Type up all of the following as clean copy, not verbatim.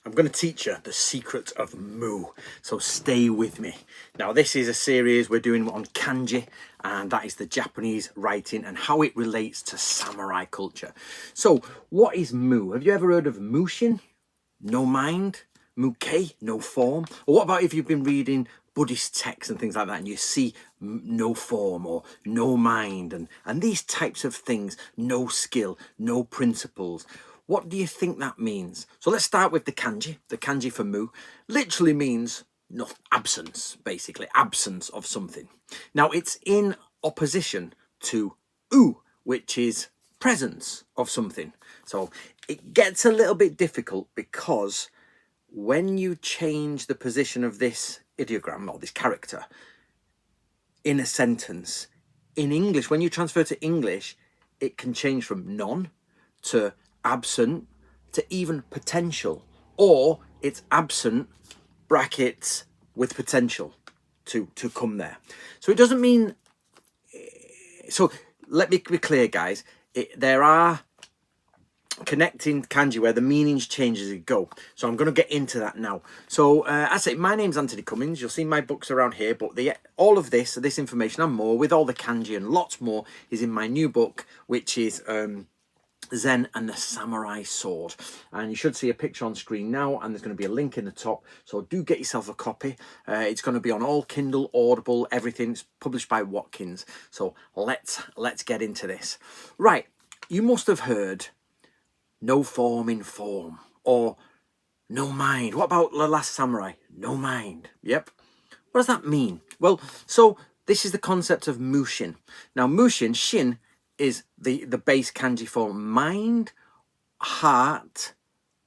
I'm going to teach you the secret of Mu, so stay with me. Now, this is a series we're doing on kanji, and that is the Japanese writing and how it relates to samurai culture. So, what is Mu? Have you ever heard of Mushin? No mind? Muke? No form? Or what about if you've been reading Buddhist texts and things like that, and you see no form or no mind and these types of things, no skill, no principles? What do you think that means? So let's start with the kanji. The kanji for Mu literally means no, absence, basically, absence of something. Now, it's in opposition to U, which is presence of something. So it gets a little bit difficult because when you change the position of this ideogram or this character in a sentence, in English, when you transfer to English, it can change from none to absent to even potential, or it's absent brackets with potential to come there. So it doesn't mean, so let me be clear, guys, there are connecting kanji where the meanings change as you go, so I'm going to get into that now. So I say, my name's Anthony Cummins. You'll see my books around here, but all of this information and more, with all the kanji and lots more, is in my new book, which is Zen and the Samurai Sword, and you should see a picture on screen now, and there's going to be a link in the top, so do get yourself a copy. It's going to be on all Kindle, Audible, everything. It's published by Watkins. So let's get into this. Right, you must have heard no form in form, or no mind. What about The Last Samurai? No mind. Yep. What does that mean? Well, so this is the concept of Mushin. Now, Mushin, Shin, is the base kanji for mind, heart,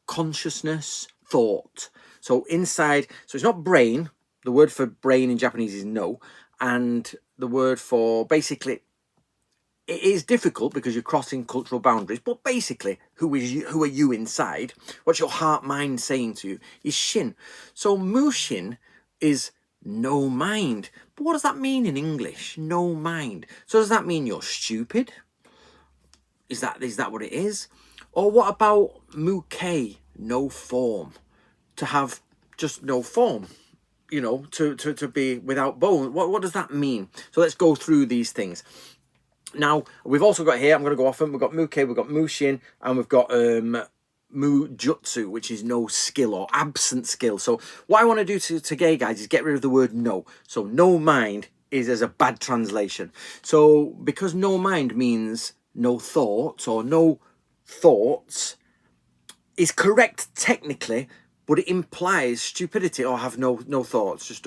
consciousness, thought. So inside, so it's not brain. The word for brain in Japanese is no. And the word for, basically, it is difficult because you're crossing cultural boundaries, but basically, who are you inside? What's your heart mind saying to you is Shin. So Mushin is no mind. But what does that mean in English? No mind. So does that mean you're stupid? Is that what it is? Or what about muke, no form? To have just no form, you know, to be without bone. What does that mean? So let's go through these things. Now, we've also got here, I'm going to go off them. We've got muke, we've got mushin, and we've got mujutsu, which is no skill or absent skill. So what I want to do today, guys, is get rid of the word no. So no mind is as a bad translation. So because no mind means no thoughts, or no thoughts is correct technically, but it implies stupidity, or have no thoughts, just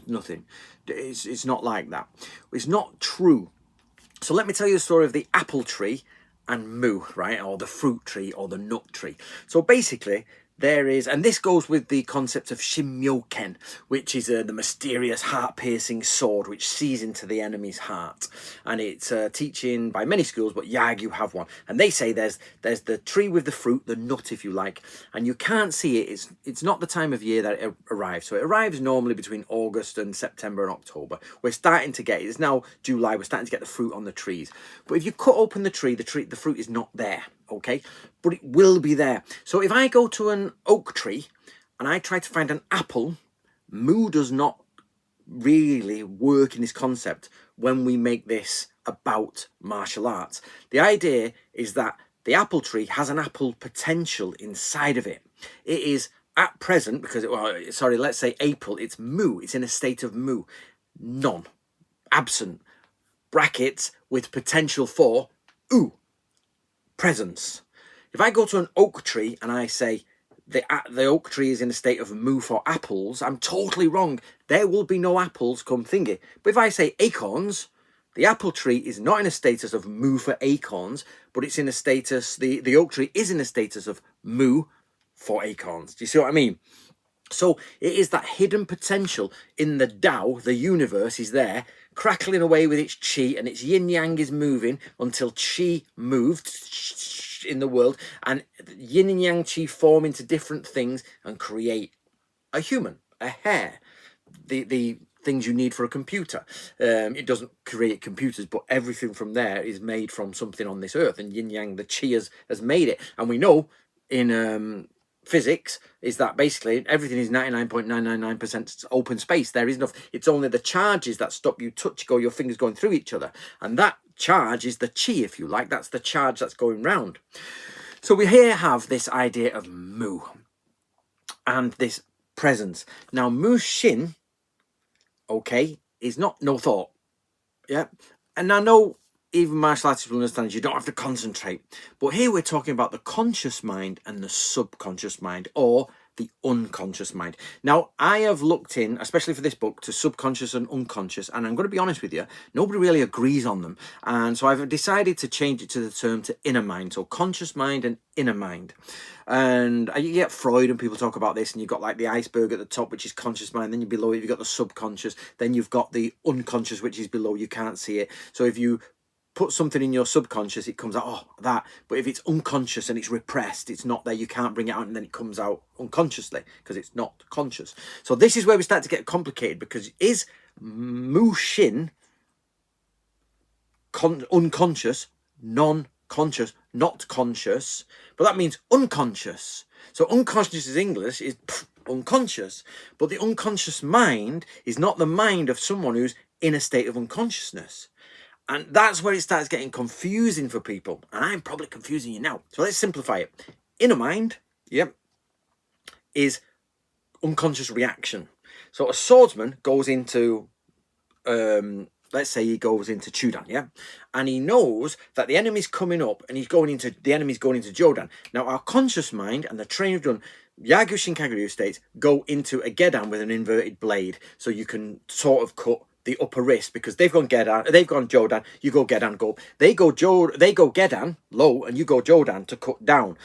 nothing. It's not like that. It's not true. So let me tell you the story of the apple tree and Mu, right? Or the fruit tree or the nut tree. So basically, there is, and this goes with the concept of Shimmyoken, which is the mysterious heart-piercing sword which sees into the enemy's heart. And it's teaching by many schools, but Yagyu have one. And they say there's the tree with the fruit, the nut, if you like, and you can't see it. It's not the time of year that it arrives. So it arrives normally between August and September and October. We're starting to get it. It's now July. We're starting to get the fruit on the trees. But if you cut open the tree, the fruit is not there. Okay, but it will be there. So if I go to an oak tree and I try to find an apple, Mu does not really work in this concept when we make this about martial arts. The idea is that the apple tree has an apple potential inside of it. It is at present, because, let's say April, it's Mu. It's in a state of Mu. None. Absent. Brackets with potential for U. Presence. If I go to an oak tree and I say the oak tree is in a state of Mu for apples, I'm totally wrong. There will be no apples come thingy. But if I say acorns, the apple tree is not in a status of Mu for acorns, but it's in a status, the oak tree is in a status of Mu for acorns. Do you see what I mean? So it is that hidden potential in the Tao, the universe is there, crackling away with its chi, and its yin yang is moving until chi moved in the world, and yin and yang chi form into different things and create a human, a hair, the things you need for a computer. It doesn't create computers, but everything from there is made from something on this earth, and yin yang, the chi has made it. And we know in physics is that basically everything is 99.999% open space. There is enough. It's only the charges that stop you your fingers going through each other. And that charge is the chi, if you like. That's the charge that's going round. So we here have this idea of mu and this presence. Now, Mushin, okay, is not no thought. Yeah. And I know even martial artists will understand you don't have to concentrate. But here we're talking about the conscious mind and the subconscious mind, or the unconscious mind. Now, I have looked in, especially for this book, to subconscious and unconscious, and I'm going to be honest with you, nobody really agrees on them. And so I've decided to change it to the term to inner mind, so conscious mind and inner mind. And you get Freud and people talk about this, and you've got like the iceberg at the top, which is conscious mind, then below it you've got the subconscious, then you've got the unconscious, which is below, you can't see it. So if you put something in your subconscious, it comes out, oh, that. But if it's unconscious and it's repressed, it's not there, you can't bring it out, and then it comes out unconsciously because it's not conscious. So this is where we start to get complicated, because is Mushin unconscious, non-conscious, not conscious? But that means unconscious. So unconscious is English, is unconscious. But the unconscious mind is not the mind of someone who's in a state of unconsciousness. And that's where it starts getting confusing for people. And I'm probably confusing you now. So let's simplify it. Inner mind, yep, is unconscious reaction. So a swordsman goes into, let's say he goes into Chudan, yeah? And he knows that the enemy's coming up and the enemy's going into Jodan. Now, our conscious mind and the training we've done, Yagyu Shinkageryu states, go into a Gedan with an inverted blade. So you can sort of cut the upper wrist, because they've gone Jodan, you go Gedan, go. They go Gedan low, and you go Jodan to cut down.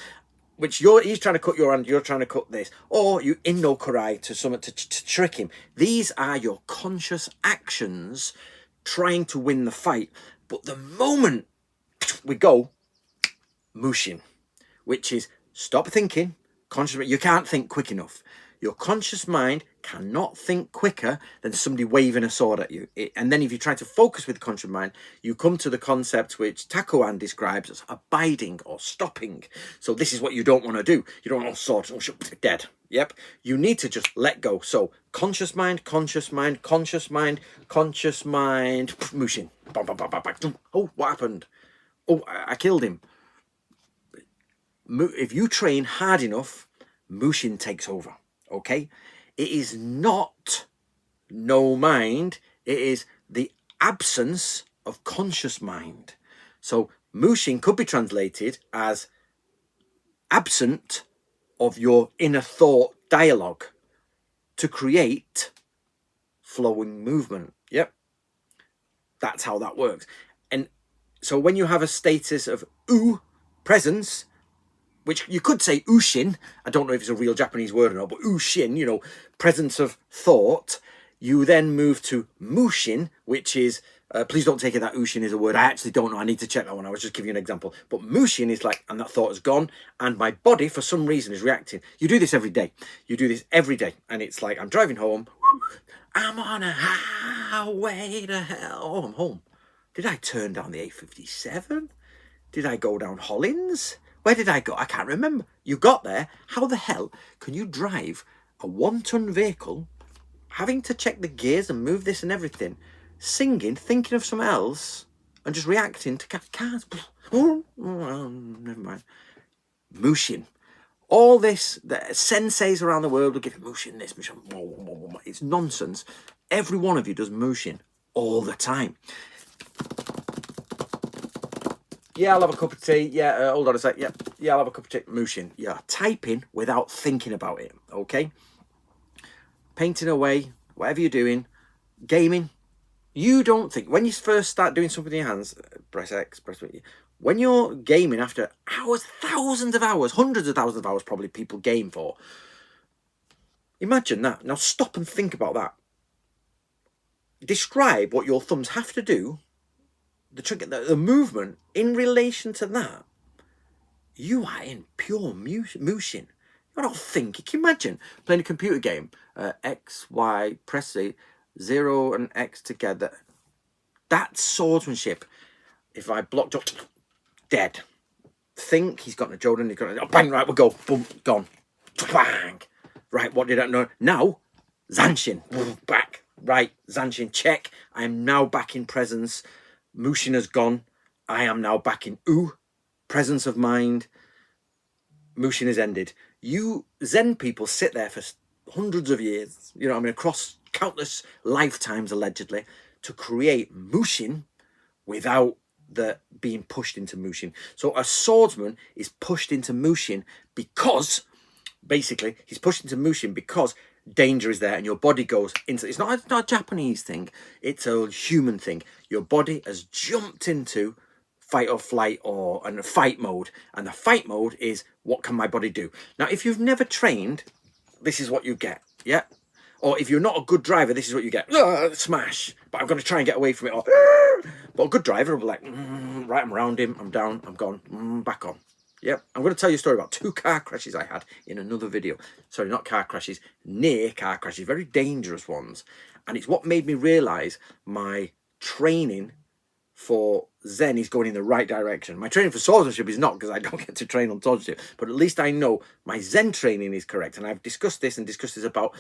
Which he's trying to cut your hand, you're trying to cut this, or you Inno Karai to trick him. These are your conscious actions trying to win the fight. But the moment we go Mushin, which is stop thinking, conscious, you can't think quick enough. Your conscious mind cannot think quicker than somebody waving a sword at you. And then if you try to focus with the conscious mind, you come to the concept which Takuan describes as abiding or stopping. So this is what you don't want to do. You don't want sword, dead. Yep. You need to just let go. So conscious mind, conscious mind, conscious mind, conscious mind, Mushin. Oh, what happened? Oh, I killed him. If you train hard enough, Mushin takes over. Okay, it is not no mind, it is the absence of conscious mind. So Mushin could be translated as absent of your inner thought dialogue to create flowing movement. Yep, that's how that works. And so when you have a status of presence, which you could say Ushin, I don't know if it's a real Japanese word or not, but Ushin, presence of thought, you then move to Mushin, which is, please don't take it that Ushin is a word. I actually don't know. I need to check that one. I was just giving you an example. But Mushin is like, and that thought is gone, and my body, for some reason, is reacting. You do this every day. You do this every day. And it's like, I'm driving home. I'm on a highway to hell. Oh, I'm home. Did I turn down the A57? Did I go down Hollins? Where did I go? I can't remember. You got there. How the hell can you drive a 1-ton vehicle, having to check the gears and move this and everything, singing, thinking of something else, and just reacting to cars? Oh, never mind. Mushin. All this, the senseis around the world will give you Mushin this, Mushin. It's nonsense. Every one of you does Mushin all the time. Yeah, I'll have a cup of tea. Yeah, hold on a sec. Yeah, I'll have a cup of tea. Mushin. Yeah, typing without thinking about it. Okay. Painting away, whatever you're doing, gaming. You don't think when you first start doing something in your hands. Press X. Press Y. When you're gaming after hours, thousands of hours, hundreds of thousands of hours, probably people game for. Imagine that. Now stop and think about that. Describe what your thumbs have to do. The movement in relation to that, you are in pure Mushin. You're not thinking. Can you imagine playing a computer game? X, Y, press the 0 and X together. That's swordsmanship. If I blocked up, dead. Think, he's got a Jordan, he's got a bang, right, we'll go, boom, gone. bang. Right, what did I know? Now, Zanshin, back. Right, Zanshin, check. I am now back in presence. Mushin has gone. I am now back in presence of mind. Mushin has ended. You Zen people sit there for hundreds of years, you know what I mean, across countless lifetimes, allegedly, to create Mushin without the being pushed into Mushin. So a swordsman is pushed into Mushin because, basically, he's pushed into Mushin because danger is there and your body goes into, it's not a Japanese thing, it's a human thing. Your body has jumped into fight or flight and fight mode, and the fight mode is, what can my body do? Now, if you've never trained, this is what you get, yeah? Or if you're not a good driver, this is what you get. Smash. But I'm going to try and get away from it. Or, but a good driver will be like, right, I'm around him, I'm down, I'm gone, back on. Yep, I'm going to tell you a story about 2 car crashes I had in another video. Sorry, not car crashes, near car crashes, very dangerous ones. And it's what made me realise my training for Zen is going in the right direction. My training for swordsmanship is not, because I don't get to train on swordsmanship, but at least I know my Zen training is correct. And I've discussed this about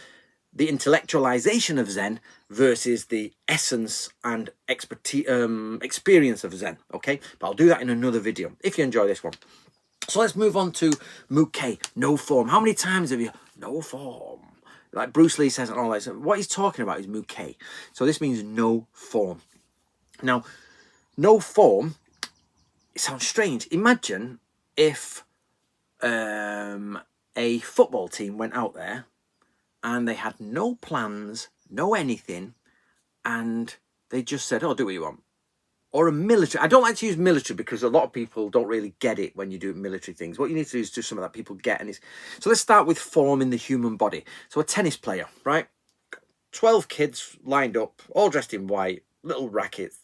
the intellectualization of Zen versus the essence and experience of Zen, okay? But I'll do that in another video if you enjoy this one. So let's move on to Muke, no form. How many times have you, no form? Like Bruce Lee says and all that. So what he's talking about is Muke. So this means no form. Now, no form, it sounds strange. Imagine if a football team went out there and they had no plans, no anything, and they just said, oh, do what you want. Or a military. I don't like to use military because a lot of people don't really get it when you do military things. What you need to do is do something that people get. So let's start with form in the human body. So a tennis player, right? 12 kids lined up, all dressed in white, little rackets.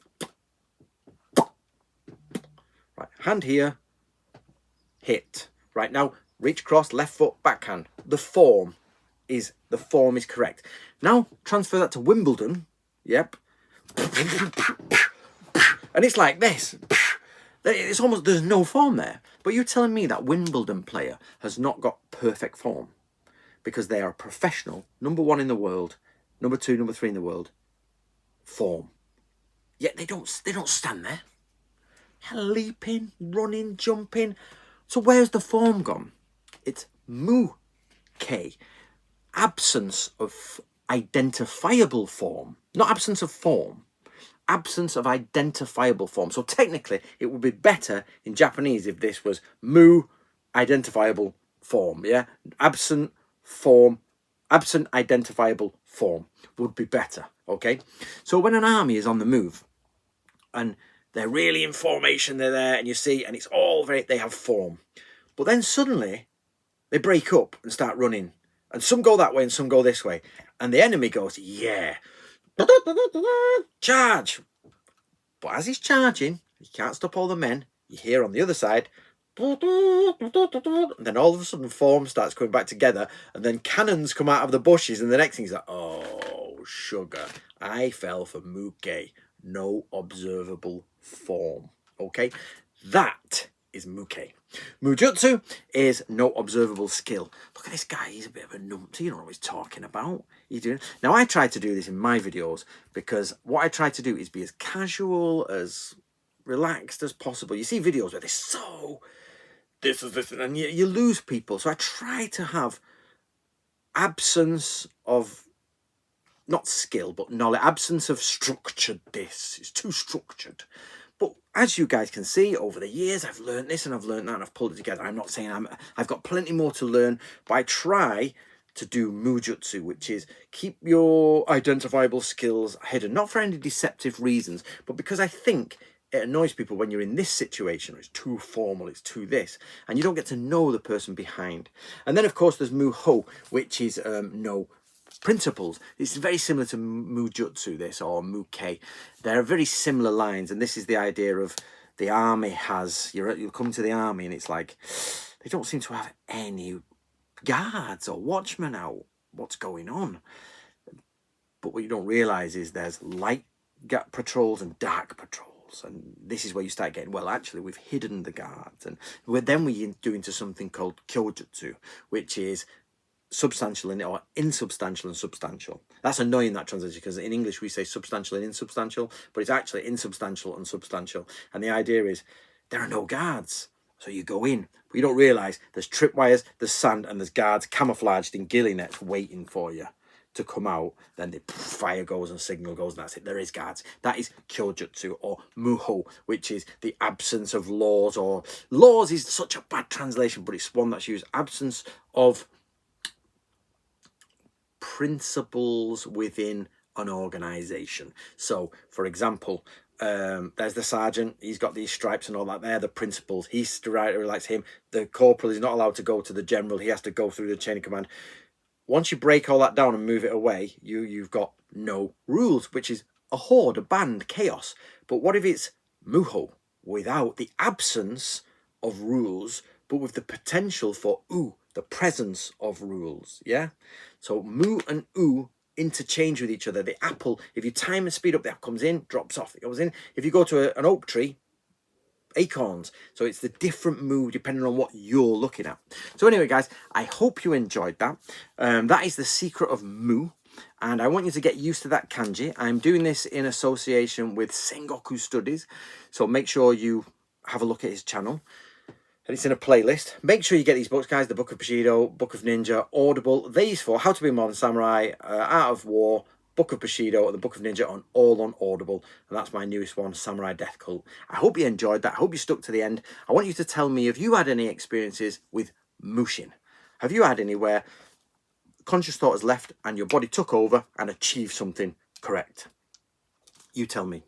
Right, hand here, hit. Right, now reach across, left foot, backhand. The form is correct. Now transfer that to Wimbledon. Yep. And it's like this. It's almost, there's no form there. But you're telling me that Wimbledon player has not got perfect form because they are professional, number 1 in the world, number 2, number 3 in the world, form. Yet they don't stand there. Leaping, running, jumping. So where's the form gone? It's Muke. Absence of identifiable form. Not absence of form. Absence of identifiable form. So technically, it would be better in Japanese if this was mu identifiable form. Yeah, absent identifiable form would be better. Okay, so when an army is on the move and they're really in formation, they're there, and you see, and it's all they have form, but then suddenly they break up and start running, and some go that way and some go this way, and the enemy goes, yeah, charge. But as he's charging, he can't stop all the men. You hear on the other side, and then all of a sudden form starts coming back together, and then cannons come out of the bushes, and the next thing is like, oh, sugar, I fell for Muke, no observable form. Okay, that is Muke. Mujutsu is no observable skill. Look at this guy, he's a bit of a numpty, you don't know what he's talking about. Now, I try to do this in my videos because what I try to do is be as casual, as relaxed as possible. You see videos where they're so, this, and you lose people. So I try to have absence of, not skill, but knowledge, absence of structured this. It's too structured. But as you guys can see, over the years, I've learned this and I've learned that and I've pulled it together. I'm not saying I've got plenty more to learn, but I try to do Mujutsu, which is keep your identifiable skills hidden, not for any deceptive reasons, but because I think it annoys people when you're in this situation. It's too formal, it's too this, and you don't get to know the person behind. And then, of course, there's Muho, which is no principles. It's very similar to Mujutsu, this, or Muke. They're very similar lines, and this is the idea of the army has, you'll come to the army and it's like they don't seem to have any guards or watchmen out. What's going on? But what you don't realize is there's light patrols and dark patrols, and this is where you start getting, well, actually we've hidden the guards, and then we do into something called kyojutsu, which is substantial in it, or insubstantial and substantial. That's annoying, that translation, because in English we say substantial and insubstantial, but it's actually insubstantial and substantial. And the idea is there are no guards. So you go in, but you don't realise there's tripwires, there's sand, and there's guards camouflaged in ghillie nets waiting for you to come out. Then the fire goes and signal goes, and that's it. There is guards. That is kyojutsu, or muho, which is the absence of laws. Or laws is such a bad translation, but it's one that's used. Absence of principles within an organization. So, for example, there's the sergeant. He's got these stripes and all that. They're the principles. He's relates him. The corporal is not allowed to go to the general. He has to go through the chain of command. Once you break all that down and move it away, you've got no rules, which is a horde, a band, chaos. But what if it's muho, without the absence of rules, but with the potential for the presence of rules? Yeah. So mu and interchange with each other. The apple, if you time and speed up, the apple comes in, drops off, it goes in. If you go to an oak tree, acorns. So it's the different mood depending on what you're looking at. So anyway, guys, I hope you enjoyed that. That is the secret of mu, and I want you to get used to that kanji. I'm doing this in association with Sengoku Studies, so make sure you have a look at his channel. And it's in a playlist. Make sure you get these books, guys. The Book of Bushido, Book of Ninja, Audible. These four: How to Be a Modern Samurai, Art of War, Book of Bushido, and the Book of Ninja, all on Audible. And that's my newest one, Samurai Death Cult. I hope you enjoyed that. I hope you stuck to the end. I want you to tell me if you had any experiences with Mushin. Have you had any where conscious thought has left and your body took over and achieved something correct? You tell me.